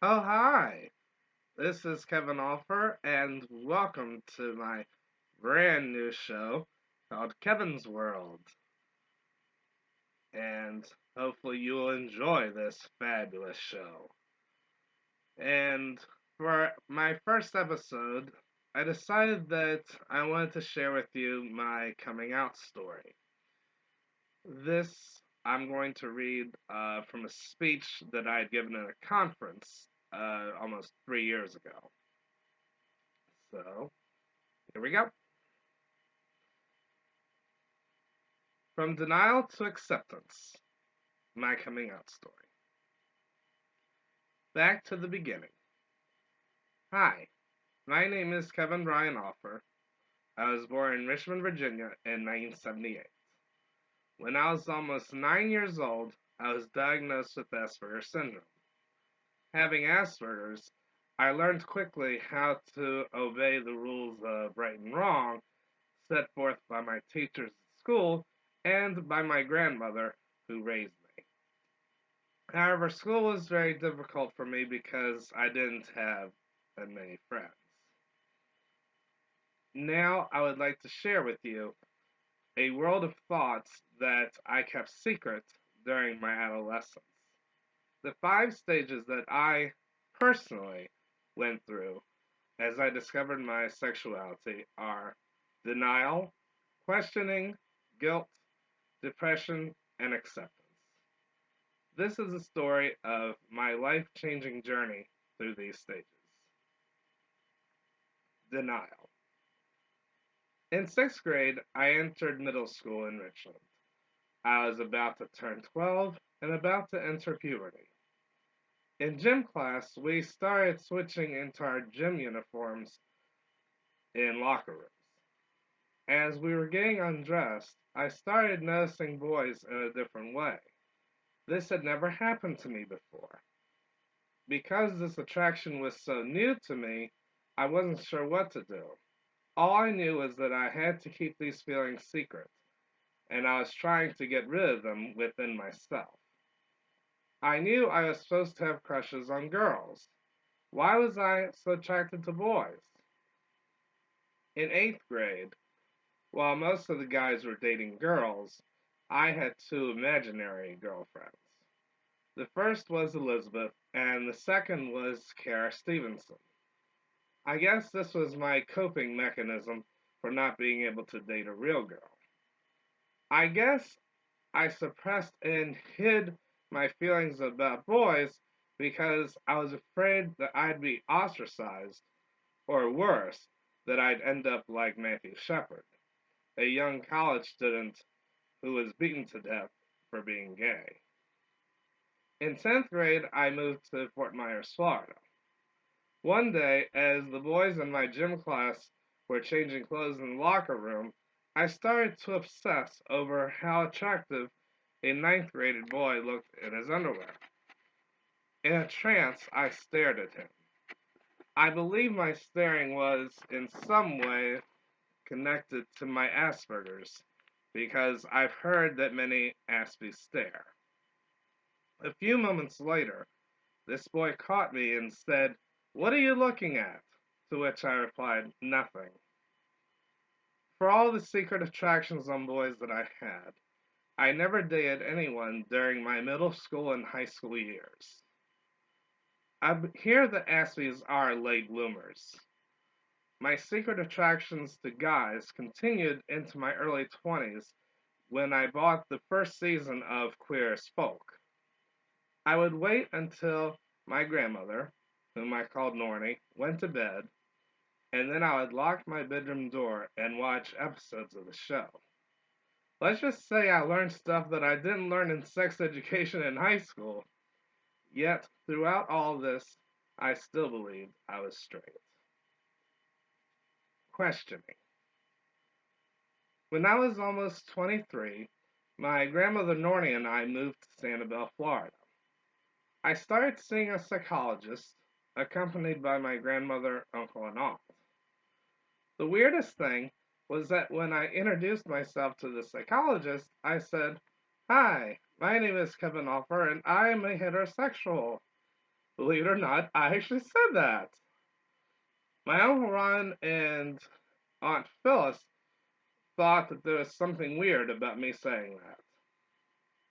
Oh, hi. This is Kevin Offer, and welcome to my brand new show called Kevin's World. And hopefully, you will enjoy this fabulous show. And for my first episode, I decided that I wanted to share with you my coming out story. This I'm going to read from a speech that I had given at a conference almost 3 years ago. So, here we go. From denial to acceptance, my coming out story. Back to the beginning. Hi, my name is Kevin Brian Offer. I was born in Richmond, Virginia in 1978. When I was almost 9 years old, I was diagnosed with Asperger's syndrome. Having Asperger's, I learned quickly how to obey the rules of right and wrong set forth by my teachers at school and by my grandmother who raised me. However, school was very difficult for me because I didn't have that many friends. Now, I would like to share with you a world of thoughts that I kept secret during my adolescence. The 5 stages that I personally went through as I discovered my sexuality are denial, questioning, guilt, depression, and acceptance. This is a story of my life changing journey through these stages. Denial. In 6th grade, I entered middle school in Richmond. I was about to turn 12 and about to enter puberty. In gym class, we started switching into our gym uniforms in locker rooms. As we were getting undressed, I started noticing boys in a different way. This had never happened to me before. Because this attraction was so new to me, I wasn't sure what to do. All I knew was that I had to keep these feelings secret, and I was trying to get rid of them within myself. I knew I was supposed to have crushes on girls. Why was I so attracted to boys? In 8th grade, while most of the guys were dating girls, I had two imaginary girlfriends. The first was Elizabeth, and the second was Kara Stevenson. I guess this was my coping mechanism for not being able to date a real girl. I guess I suppressed and hid my feelings about boys because I was afraid that I'd be ostracized, or worse, that I'd end up like Matthew Shepard, a young college student who was beaten to death for being gay. In 10th grade, I moved to Fort Myers, Florida. One day, as the boys in my gym class were changing clothes in the locker room, I started to obsess over how attractive a 9th graded boy looked in his underwear. In a trance, I stared at him. I believe my staring was in some way connected to my Asperger's, because I've heard that many Aspies stare. A few moments later, this boy caught me and said, "What are you looking at?" To which I replied, "Nothing." For all the secret attractions on boys that I had, I never dated anyone during my middle school and high school years. I hear that Aspies are late bloomers. My secret attractions to guys continued into my early 20s when I bought the first season of Queer as Folk. I would wait until my grandmother, whom I called Nornie, went to bed, and then I would lock my bedroom door and watch episodes of the show. Let's just say I learned stuff that I didn't learn in sex education in high school, yet throughout all this, I still believed I was straight. Questioning. When I was almost 23, my grandmother Nornie and I moved to Sanibel, Florida. I started seeing a psychologist, accompanied by my grandmother, uncle, and aunt. The weirdest thing was that when I introduced myself to the psychologist, I said, "Hi, my name is Kevin Offer, and I am a heterosexual." Believe it or not, I actually said that. My Uncle Ron and Aunt Phyllis thought that there was something weird about me saying that.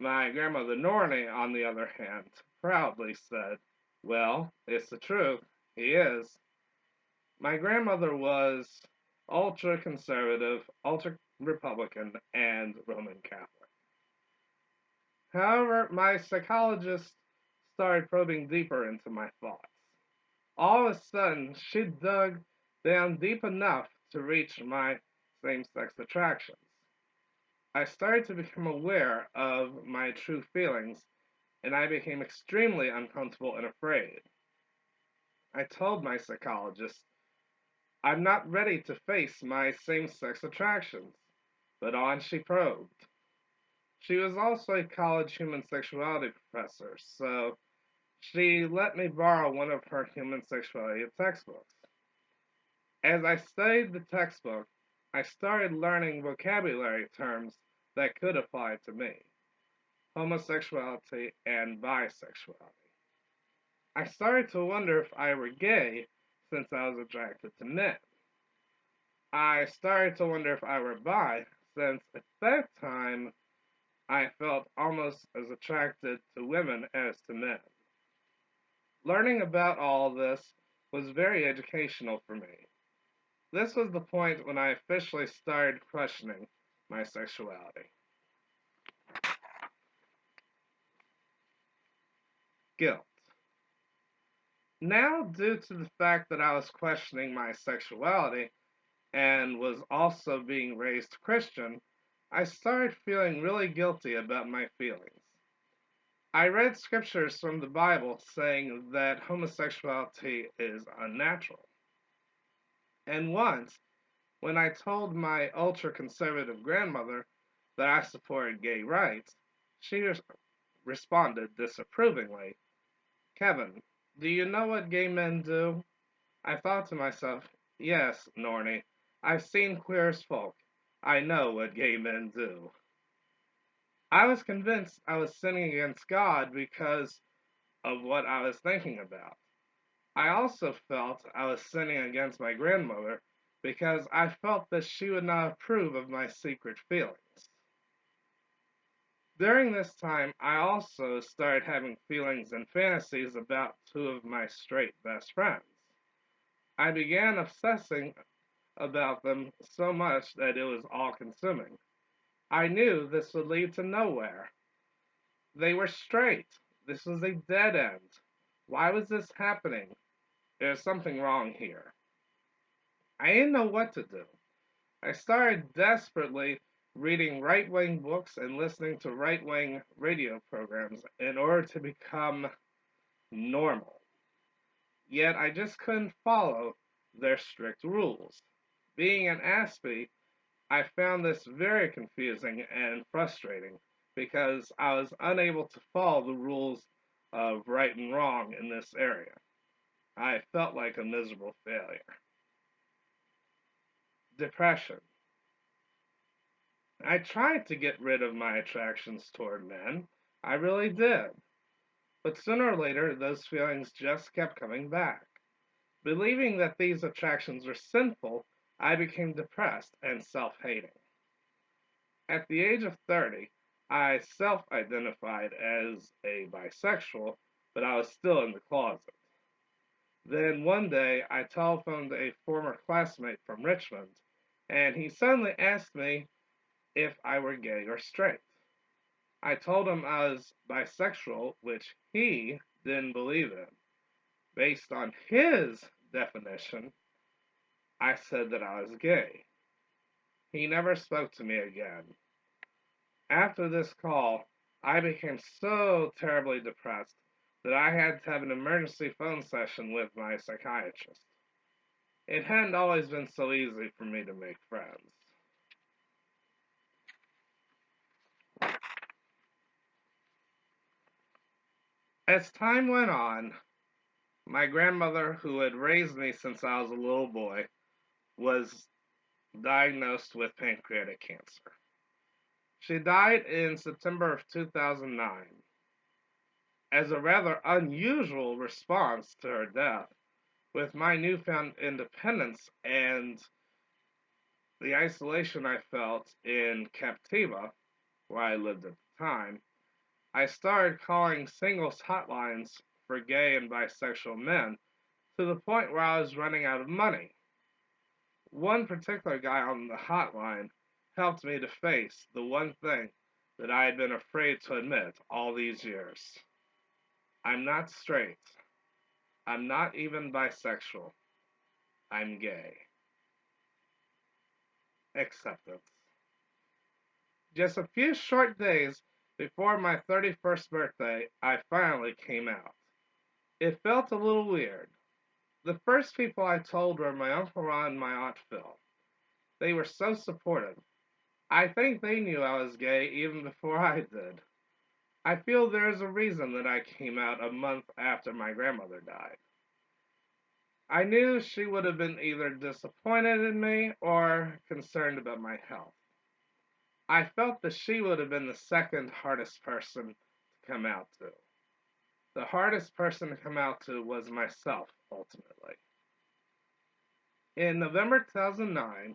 My grandmother Nornie, on the other hand, proudly said, "Well, it's the truth. He is." My grandmother was ultra conservative, ultra Republican, and Roman Catholic. However, my psychologist started probing deeper into my thoughts. All of a sudden, she dug down deep enough to reach my same sex attractions. I started to become aware of my true feelings, and I became extremely uncomfortable and afraid. I told my psychologist, "I'm not ready to face my same sex attractions." But on she probed. She was also a college human sexuality professor, so she let me borrow one of her human sexuality textbooks. As I studied the textbook, I started learning vocabulary terms that could apply to me: homosexuality and bisexuality. I started to wonder if I were gay since I was attracted to men. I started to wonder if I were bi since at that time I felt almost as attracted to women as to men. Learning about all this was very educational for me. This was the point when I officially started questioning my sexuality. Guilt. Now, due to the fact that I was questioning my sexuality and was also being raised Christian, I started feeling really guilty about my feelings. I read scriptures from the Bible saying that homosexuality is unnatural. And once, when I told my ultra conservative grandmother that I supported gay rights, she responded disapprovingly, "Kevin, do you know what gay men do?" I thought to myself, "Yes, Nornie, I've seen Queer as Folk. I know what gay men do." I was convinced I was sinning against God because of what I was thinking about. I also felt I was sinning against my grandmother because I felt that she would not approve of my secret feelings. During this time, I also started having feelings and fantasies about two of my straight best friends. I began obsessing about them so much that it was all consuming. I knew this would lead to nowhere. They were straight. This was a dead end. Why was this happening? There's something wrong here. I didn't know what to do. I started desperately reading right wing books and listening to right wing radio programs in order to become normal. Yet I just couldn't follow their strict rules. Being an Aspie, I found this very confusing and frustrating because I was unable to follow the rules of right and wrong in this area. I felt like a miserable failure. Depression. I tried to get rid of my attractions toward men. I really did. But sooner or later, those feelings just kept coming back. Believing that these attractions were sinful, I became depressed and self hating. At the age of 30, I self identified as a bisexual, but I was still in the closet. Then one day, I telephoned a former classmate from Richmond, and he suddenly asked me if I were gay or straight. I told him I was bisexual, which he didn't believe in. Based on his definition, I said that I was gay. He never spoke to me again. After this call, I became so terribly depressed that I had to have an emergency phone session with my psychiatrist. It hadn't always been so easy for me to make friends. As time went on, my grandmother, who had raised me since I was a little boy, was diagnosed with pancreatic cancer. She died in September of 2009. as a rather unusual response to her death. With my newfound independence and the isolation I felt in Captiva, where I lived at the time, I started calling singles hotlines for gay and bisexual men to the point where I was running out of money. One particular guy on the hotline helped me to face the one thing that I had been afraid to admit all these years. I'm not straight. I'm not even bisexual. I'm gay. Acceptance. Just a few short days before my 31st birthday, I finally came out. It felt a little weird. The first people I told were my Uncle Ron and my Aunt Phil. They were so supportive. I think they knew I was gay even before I did. I feel there is a reason that I came out a month after my grandmother died. I knew she would have been either disappointed in me or concerned about my health. I felt that she would have been the second hardest person to come out to. The hardest person to come out to was myself, ultimately. In November 2009,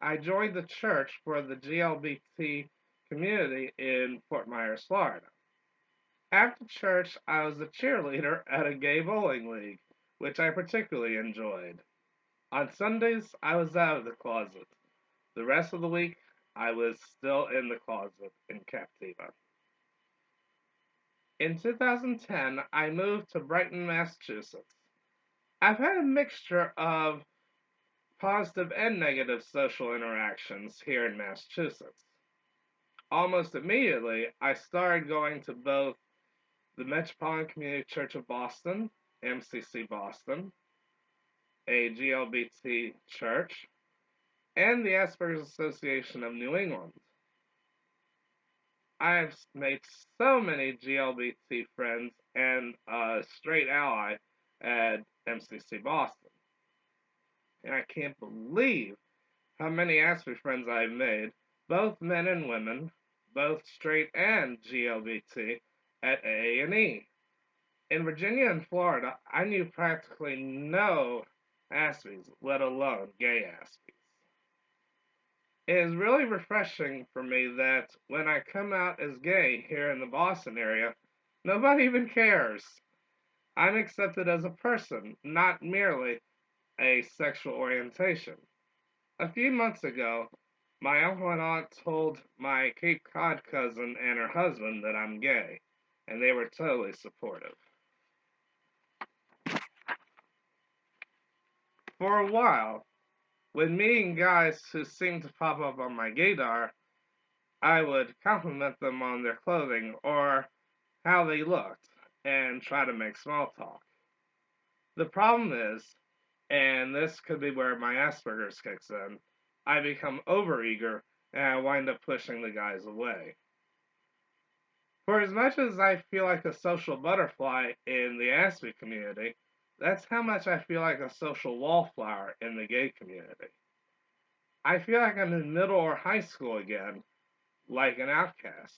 I joined the church for the GLBT community in Fort Myers, Florida. After church, I was a cheerleader at a gay bowling league, which I particularly enjoyed. On Sundays, I was out of the closet. The rest of the week, I was still in the closet in Captiva. In 2010, I moved to Brighton, Massachusetts. I've had a mixture of positive and negative social interactions here in Massachusetts. Almost immediately, I started going to both the Metropolitan Community Church of Boston, MCC Boston, a GLBT church, and the Asperger's Association of New England. I've made so many GLBT friends and a straight ally at MCC Boston. And I can't believe how many Asperger friends I've made, both men and women, both straight and GLBT, at AA&E. In Virginia and Florida, I knew practically no Aspies, let alone gay Aspies. It is really refreshing for me that when I come out as gay here in the Boston area, nobody even cares. I'm accepted as a person, not merely a sexual orientation. A few months ago, my uncle and aunt told my Cape Cod cousin and her husband that I'm gay, and they were totally supportive. For a while, when meeting guys who seemed to pop up on my gaydar, I would compliment them on their clothing or how they looked and try to make small talk. The problem is, and this could be where my Asperger's kicks in, I become overeager and I wind up pushing the guys away. For as much as I feel like a social butterfly in the Aspie community, that's how much I feel like a social wallflower in the gay community. I feel like I'm in middle or high school again, like an outcast.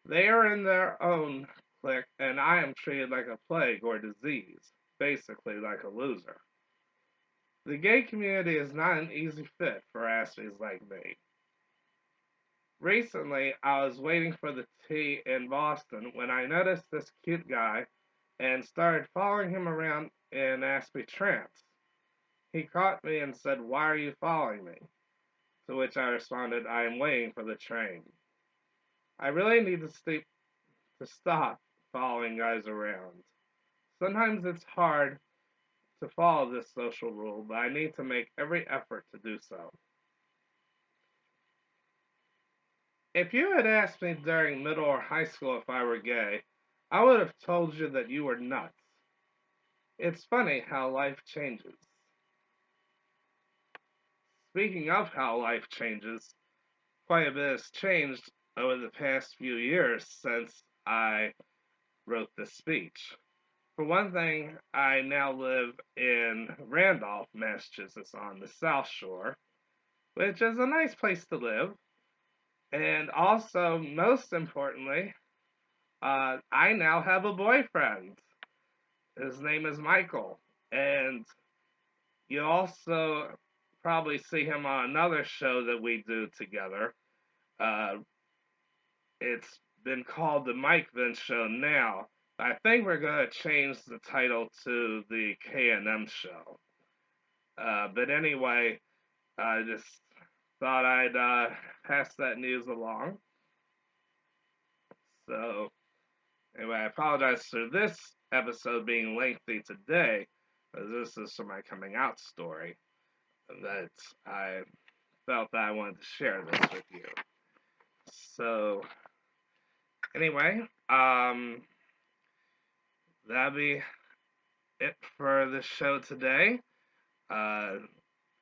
They are in their own clique, and I am treated like a plague or disease, basically like a loser. The gay community is not an easy fit for Aspies like me. Recently, I was waiting for the tea in Boston when I noticed this cute guy and started following him around in Aspie trance. He caught me and said, "Why are you following me?" To which I responded, "I am waiting for the train." I really need to stop following guys around. Sometimes it's hard to follow this social rule, but I need to make every effort to do so. If you had asked me during middle or high school if I were gay, I would have told you that you were nuts. It's funny how life changes. Speaking of how life changes, quite a bit has changed over the past few years since I wrote this speech. For one thing, I now live in Randolph, Massachusetts on the South Shore, which is a nice place to live. And also, most importantly, I now have a boyfriend. His name is Michael. And you also probably see him on another show that we do together. Uh, it's been called the Mike Vince Show now. I think we're going to change the title to the K&M Show. But anyway, I just thought I'd pass that news along. So, anyway, I apologize for this episode being lengthy today, as this is for my coming out story that I felt that I wanted to share this with you. So, anyway, that'll be it for the show today. Uh,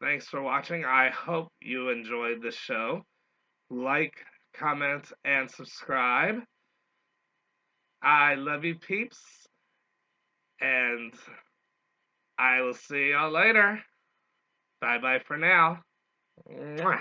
thanks for watching. I hope you enjoyed the show. Like, comment, and subscribe. I love you, peeps, and I will see y'all later. Bye bye for now. Mwah.